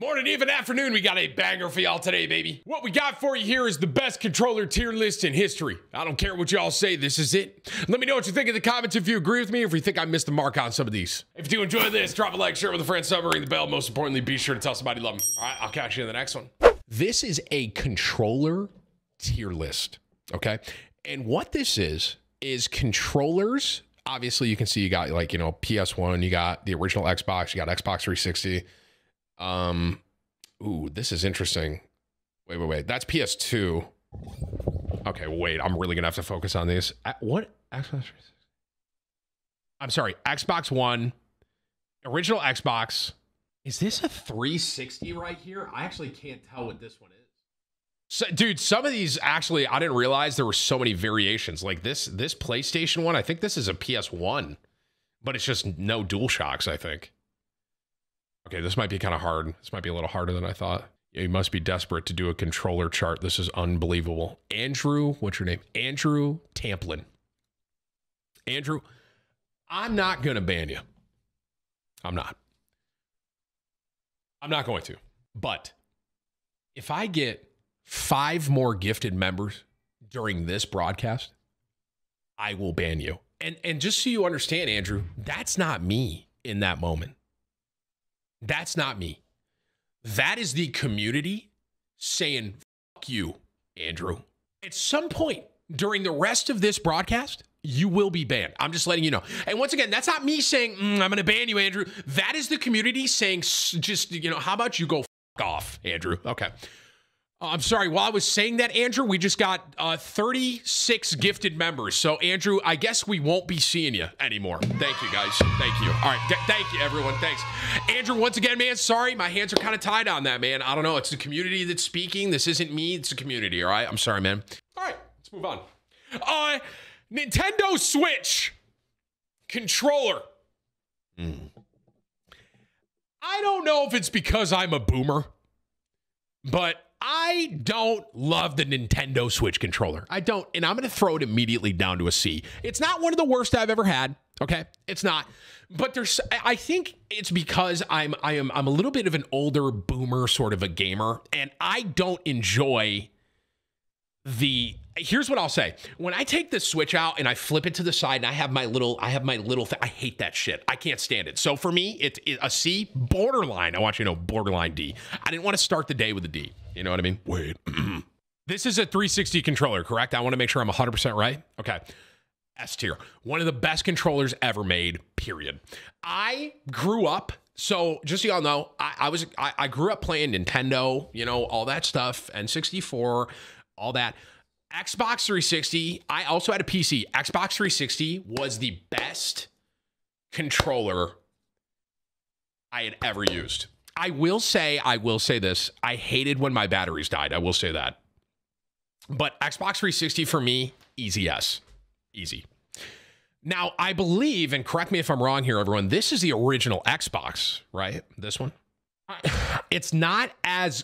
Morning, even afternoon, we got a banger for y'all today, baby. What we got for you here is the best controller tier list in history. I don't care what y'all say, this is it. Let me know what you think in the comments if you agree with me or if you think I missed the mark on some of these. If you do enjoy this, drop a like, share it with a friend, sub, ring the bell. Most importantly, be sure to tell somebody you love them. All right, I'll catch you in the next one. This is a controller tier list, okay? And what this is controllers. Obviously, you can see you got like, you know, PS1, you got the original Xbox, you got Xbox 360. Ooh, this is interesting. Wait. That's PS2. Okay, wait. I'm really gonna have to focus on these. What? Xbox 360? I'm sorry. Xbox One, original Xbox. Is this a 360 right here? I actually can't tell what this one is. So, dude, some of these actually, I didn't realize there were so many variations. Like this PlayStation one, I think this is a PS1, but it's just no DualShocks, I think. Okay, this might be kind of hard. This might be a little harder than I thought. You must be desperate to do a controller chart. This is unbelievable. Andrew, what's your name? Andrew Tamplin. Andrew, I'm not going to ban you. I'm not going to. But if I get 5 more gifted members during this broadcast, I will ban you. And just so you understand, Andrew, that's not me in that moment. That's not me. That is the community saying, fuck you, Andrew. At some point during the rest of this broadcast, you will be banned. I'm just letting you know. And once again, that's not me saying, I'm going to ban you, Andrew. That is the community saying, just, you know, how about you go fuck off, Andrew? Okay. I'm sorry. While I was saying that, Andrew, we just got 36 gifted members. So, Andrew, I guess we won't be seeing you anymore. Thank you, guys. Thank you. All right. Thank you, everyone. Thanks. Andrew, once again, man, sorry. My hands are kind of tied on that, man. I don't know. It's the community that's speaking. This isn't me. It's the community, all right? I'm sorry, man. All right. Let's move on. Nintendo Switch controller. I don't know if it's because I'm a boomer, but I don't love the Nintendo Switch controller. I don't, and I'm going to throw it immediately down to a C. It's not one of the worst I've ever had, okay? It's not. But I think it's because I'm a little bit of an older boomer sort of a gamer, and I don't enjoy here's what I'll say. When I take the Switch out and I flip it to the side and I have my little thing, I hate that shit. I can't stand it. So for me, it's a C, borderline. I want you to know, borderline D. I didn't want to start the day with a D. You know what I mean? Wait. This is a 360 controller, correct? I want to make sure I'm 100% right. Okay. S tier. One of the best controllers ever made, period. I grew up, so just so y'all know, I grew up playing Nintendo, you know, all that stuff, N64, all that. Xbox 360, I also had a PC. Xbox 360 was the best controller I had ever used. I will say this. I hated when my batteries died. I will say that. But Xbox 360 for me, easy S. Easy. Now, I believe, and correct me if I'm wrong here, everyone, this is the original Xbox, right? This one? It's not as...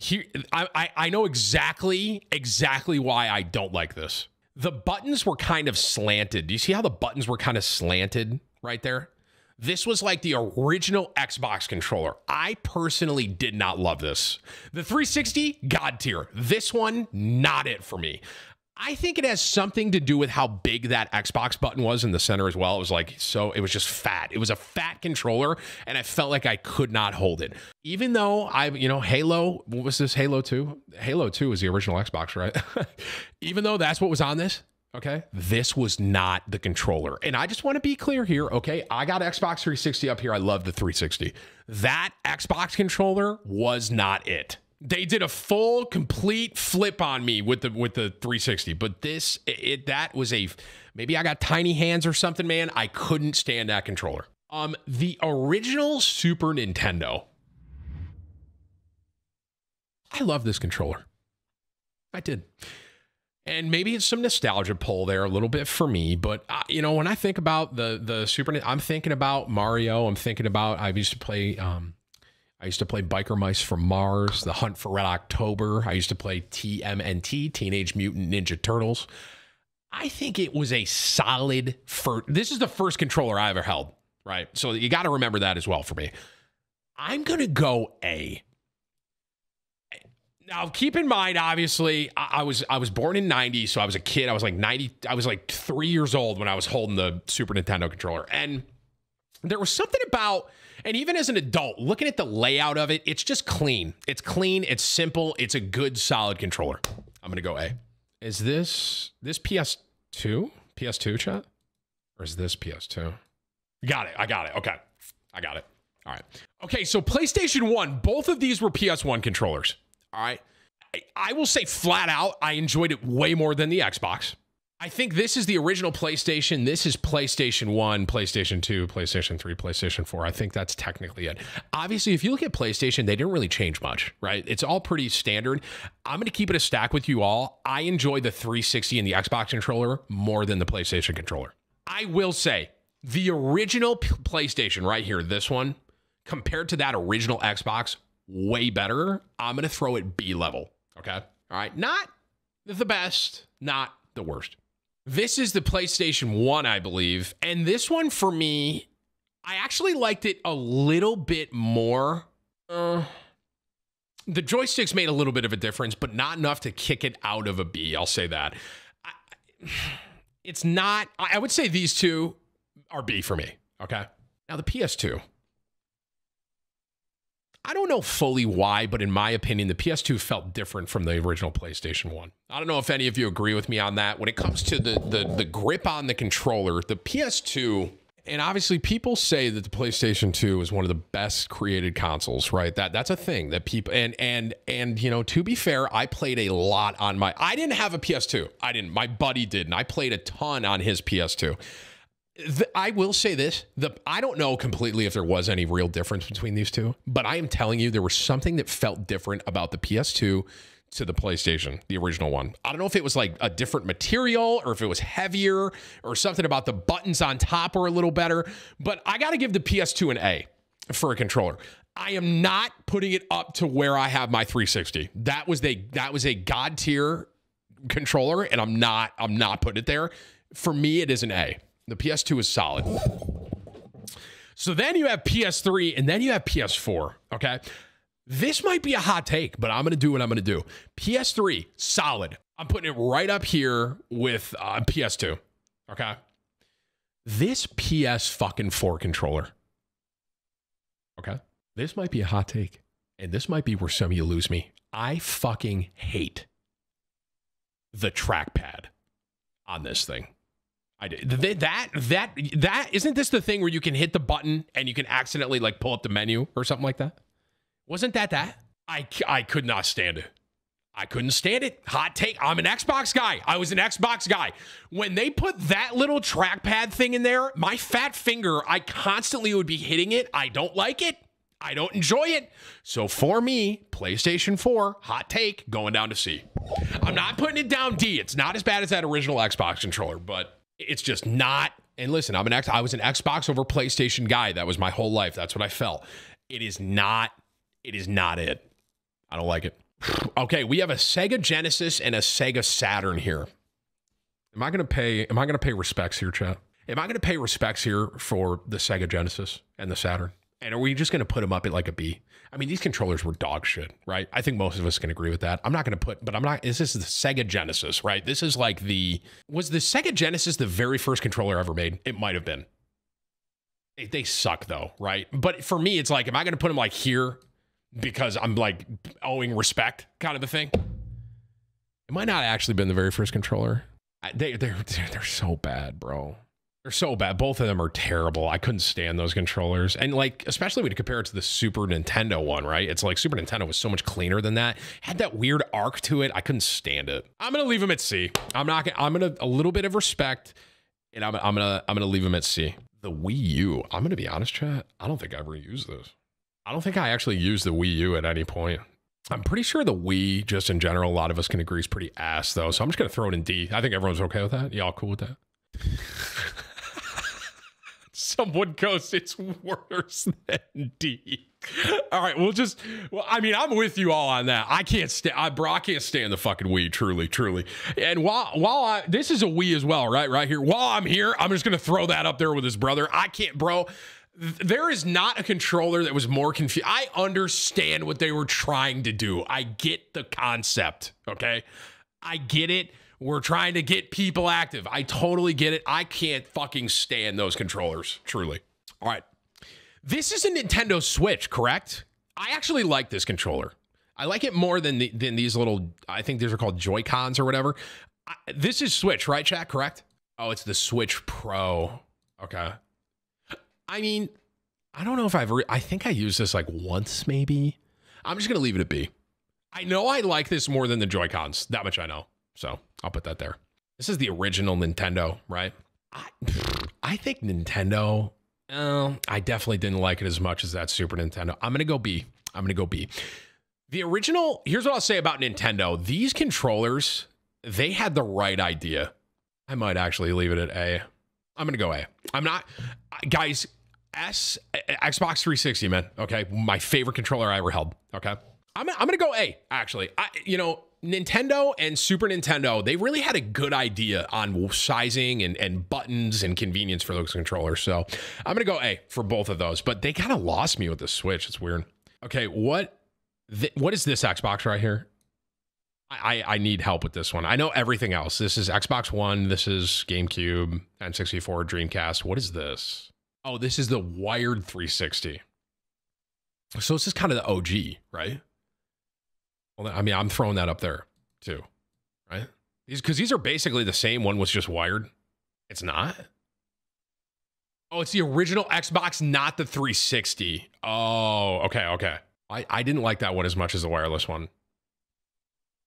Here, I know exactly why I don't like this. The buttons were kind of slanted. Do you see how the buttons were kind of slanted right there? This was like the original Xbox controller. I personally did not love this. The 360, God tier. This one, not it for me. I think it has something to do with how big that Xbox button was in the center as well. It was like, so it was just fat. It was a fat controller and I felt like I could not hold it. Even though Halo, what was this, Halo 2? Halo 2 was the original Xbox, right? Even though that's what was on this, okay? This was not the controller. And I just want to be clear here, okay? I got Xbox 360 up here. I love the 360. That Xbox controller was not it. They did a full, complete flip on me with the 360, but that was maybe I got tiny hands or something, man. I couldn't stand that controller. The original Super Nintendo. I love this controller. I did. And maybe it's some nostalgia pull there a little bit for me, but you know, when I think about the Super Nintendo, I'm thinking about Mario. I'm thinking about, I used to play Biker Mice from Mars, The Hunt for Red October. I used to play TMNT, Teenage Mutant Ninja Turtles. I think it was a solid this is the first controller I ever held, right? So you got to remember that as well for me. I'm going to go A. Now, keep in mind, obviously, I was born in 90, so I was a kid. I was like 90. I was like 3 years old when I was holding the Super Nintendo controller. And there was something about, and even as an adult, looking at the layout of it, it's just clean. It's clean. It's simple. It's a good, solid controller. I'm going to go A. Is this PS2? PS2, chat? Or is this PS2? Got it. I got it. Okay. I got it. All right. Okay, so PlayStation 1, both of these were PS1 controllers. All right. I will say flat out, I enjoyed it way more than the Xbox. I think this is the original PlayStation. This is PlayStation 1, PlayStation 2, PlayStation 3, PlayStation 4. I think that's technically it. Obviously, if you look at PlayStation, they didn't really change much, right? It's all pretty standard. I'm going to keep it a stack with you all. I enjoy the 360 and the Xbox controller more than the PlayStation controller. I will say the original PlayStation right here, this one, compared to that original Xbox, way better. I'm going to throw it B level. Okay. All right. Not the best, not the worst. This is the PlayStation 1, I believe. And this one for me, I actually liked it a little bit more. The joysticks made a little bit of a difference, but not enough to kick it out of a B. I'll say that. It's not, I would say these two are B for me. Okay. Now the PS2. I don't know fully why, but in my opinion, the PS2 felt different from the original PlayStation 1. I don't know if any of you agree with me on that. When it comes to the grip on the controller, the PS2, and obviously people say that the PlayStation 2 is one of the best created consoles, right? That's a thing that people, and you know, to be fair, I played a lot on I didn't have a PS2. I didn't. My buddy did, and I played a ton on his PS2. I will say this, I don't know completely if there was any real difference between these two, but I am telling you there was something that felt different about the PS2 to the PlayStation, the original one. I don't know if it was like a different material or if it was heavier or something about the buttons on top were a little better, but I got to give the PS2 an A for a controller. I am not putting it up to where I have my 360. That was a god tier controller, and I'm not putting it there. For me, it is an A. The PS2 is solid. So then you have PS3 and then you have PS4, okay? This might be a hot take, but I'm going to do what I'm going to do. PS3, solid. I'm putting it right up here with PS2, okay? This PS4 controller, okay? This might be a hot take, and this might be where some of you lose me. I fucking hate the trackpad on this thing. I did that isn't this the thing where you can hit the button and you can accidentally like pull up the menu or something like that? Wasn't that? I could not stand it. I couldn't stand it. Hot take. I'm an Xbox guy. I was an Xbox guy. When they put that little trackpad thing in there, my fat finger, I constantly would be hitting it. I don't like it. I don't enjoy it. So for me, PlayStation 4, hot take, going down to C. I'm not putting it down D. It's not as bad as that original Xbox controller, but it's just not. And listen, I was an Xbox over PlayStation guy. That was my whole life. That's what I felt. It is not it. I don't like it. Okay, we have a Sega Genesis and a Sega Saturn here. Am I going to pay respects here, chat? Am I going to pay respects here for the Sega Genesis and the Saturn? And are we just going to put them up at like a B? I mean, these controllers were dog shit, right? I think most of us can agree with that. I'm not going to put, but I'm not, this is the Sega Genesis, right? This is like was the Sega Genesis the very first controller ever made? It might have been. They suck though, right? But for me, it's like, am I going to put them like here because I'm like owing respect kind of a thing? It might not actually been the very first controller. They're so bad, bro. They're so bad. Both of them are terrible. I couldn't stand those controllers. And like, especially when you compare it to the Super Nintendo one, right? It's like Super Nintendo was so much cleaner than that. Had that weird arc to it. I couldn't stand it. I'm going to leave them at C. I'm going to a little bit of respect, and I'm going to leave them at C. The Wii U. I'm going to be honest, chat. I don't think I ever used this. I don't think I actually used the Wii U at any point. I'm pretty sure the Wii, just in general, a lot of us can agree is pretty ass though. So I'm just going to throw it in D. I think everyone's okay with that. Y'all cool with that? Someone goes, it's worse than D. All right, I mean, I'm with you all on that. I can't stand the fucking Wii, truly. And while this is a Wii as well, right here. While I'm here, I'm just going to throw that up there with his brother. I can't, bro. There is not a controller that was more confused. I understand what they were trying to do. I get the concept, okay? I get it. We're trying to get people active. I totally get it. I can't fucking stand those controllers, truly. All right. This is a Nintendo Switch, correct? I actually like this controller. I like it more than these little, I think these are called Joy-Cons or whatever. This is Switch, right, chat? Correct? Oh, it's the Switch Pro. Okay. I mean, I don't know if I think I used this like once, maybe. I'm just going to leave it at B. I know I like this more than the Joy-Cons. That much I know. So I'll put that there. This is the original Nintendo, right? I think Nintendo, I definitely didn't like it as much as that Super Nintendo. I'm going to go B. The original, here's what I'll say about Nintendo. These controllers, they had the right idea. I might actually leave it at A. I'm going to go A. I'm not, guys, Xbox 360, man. Okay. My favorite controller I ever held. Okay. I'm going to go A, actually. Nintendo and Super Nintendo, they really had a good idea on sizing and buttons and convenience for those controllers. So I'm going to go A for both of those, but they kind of lost me with the Switch. It's weird. Okay. What is this Xbox right here? I need help with this one. I know everything else. This is Xbox One. This is GameCube, N64, Dreamcast. What is this? Oh, this is the wired 360. So this is kind of the OG, right? Well, I mean, I'm throwing that up there too, right? Because these are basically the same. One was just wired. It's not. Oh, it's the original Xbox, not the 360. Oh, okay. I didn't like that one as much as the wireless one.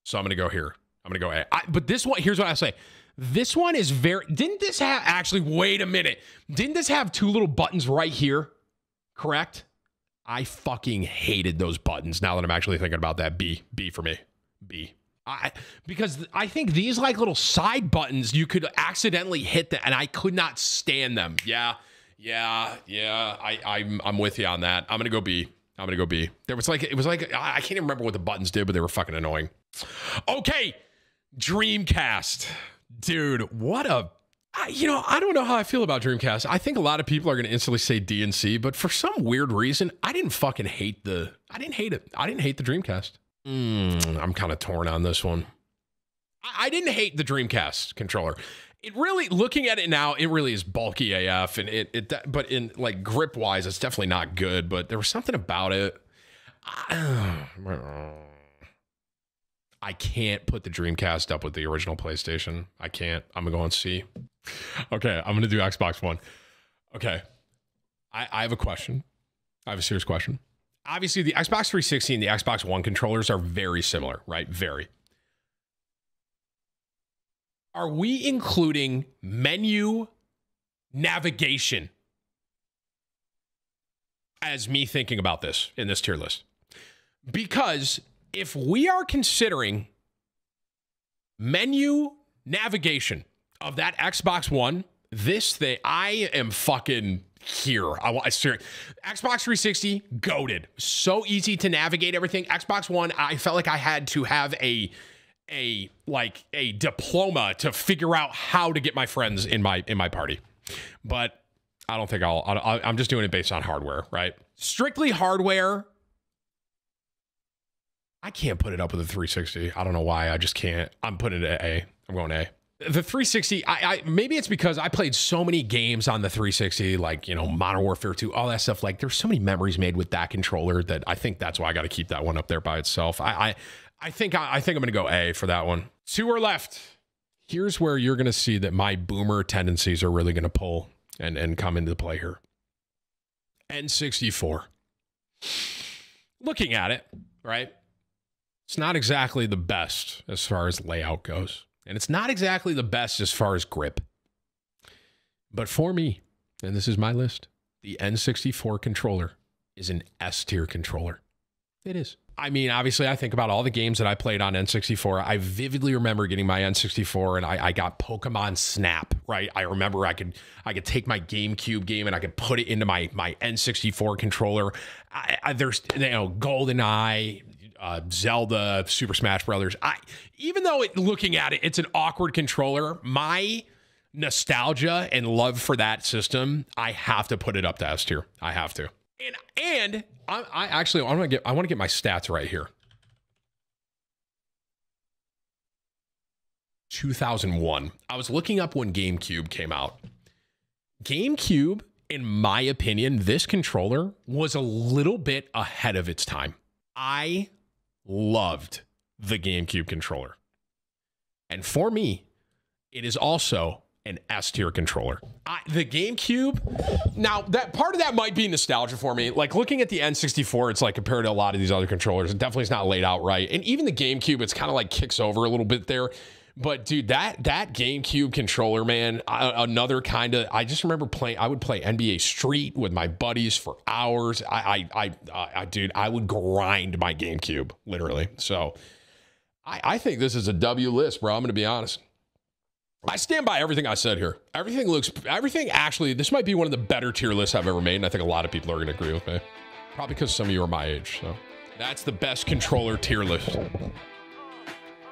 So I'm going to go here. I'm going to go A. But this one, here's what I say. This one is didn't this have, actually, wait a minute. Didn't this have two little buttons right here? Correct? I fucking hated those buttons now that I'm actually thinking about that. B for me. B. Because I think these like little side buttons, you could accidentally hit them, and I could not stand them. Yeah. I'm with you on that. I'm going to go B. It was like, I can't even remember what the buttons did, but they were fucking annoying. Okay. Dreamcast. Dude, what a, I don't know how I feel about Dreamcast. I think a lot of people are going to instantly say D and C, but for some weird reason, I didn't hate it. I didn't hate the Dreamcast. I'm kind of torn on this one. I didn't hate the Dreamcast controller. It really, looking at it now, it really is bulky AF, and but in like grip wise, it's definitely not good, but there was something about it. I can't put the Dreamcast up with the original PlayStation. I can't. I'm going to go on C. Okay, I'm going to do Xbox One. Okay, I have a question. I have a serious question. Obviously, the Xbox 360 and the Xbox One controllers are very similar, right? Very. Are we including menu navigation as me thinking about this in this tier list? Because if we are considering menu navigation of that Xbox One, this thing, I am fucking here. I seriously, Xbox 360, goated. So easy to navigate everything. Xbox One, I felt like I had to have a diploma to figure out how to get my friends in my party. But I don't think I'm just doing it based on hardware, right? Strictly hardware. I can't put it up with a 360. I don't know why. I just can't. I'm putting it at A. I'm going A. The 360, maybe it's because I played so many games on the 360, like, Modern Warfare 2, all that stuff. Like, there's so many memories made with that controller that I think that's why I got to keep that one up there by itself. I think I'm going to go A for that one. Two are left. Here's where you're going to see that my boomer tendencies are really going to pull and come into play here. N64. Looking at it, right? It's not exactly the best as far as layout goes. And it's not exactly the best as far as grip. But for me, and this is my list, the N64 controller is an S tier controller. It is. I mean, obviously, I think about all the games that I played on N64. I vividly remember getting my N64 and I got Pokemon Snap, right? I remember I could take my GameCube game and I could put it into my N64 controller. There's, GoldenEye, Zelda, Super Smash Brothers. Even though looking at it, it's an awkward controller. My nostalgia and love for that system, I have to put it up to S tier. I have to. And I want to get my stats right here. 2001. I was looking up when GameCube came out. GameCube, in my opinion, this controller was a little bit ahead of its time. I loved the GameCube controller. And for me, it is also an S tier controller. The GameCube, now that part of that might be nostalgia for me. Like looking at the N64, it's like compared to a lot of these other controllers, it definitely is not laid out right. And even the GameCube, it's kind of like kicks over a little bit there. But dude, that GameCube controller, man, another kind of, I just remember I would play NBA Street with my buddies for hours. Dude, I would grind my GameCube, literally. So I think this is a W list, bro. I'm going to be honest. I stand by everything I said here. Everything actually, this might be one of the better tier lists I've ever made. And I think a lot of people are going to agree with me. Probably because some of you are my age. So that's the best controller tier list.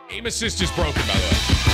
Aim assist is broken, by the way.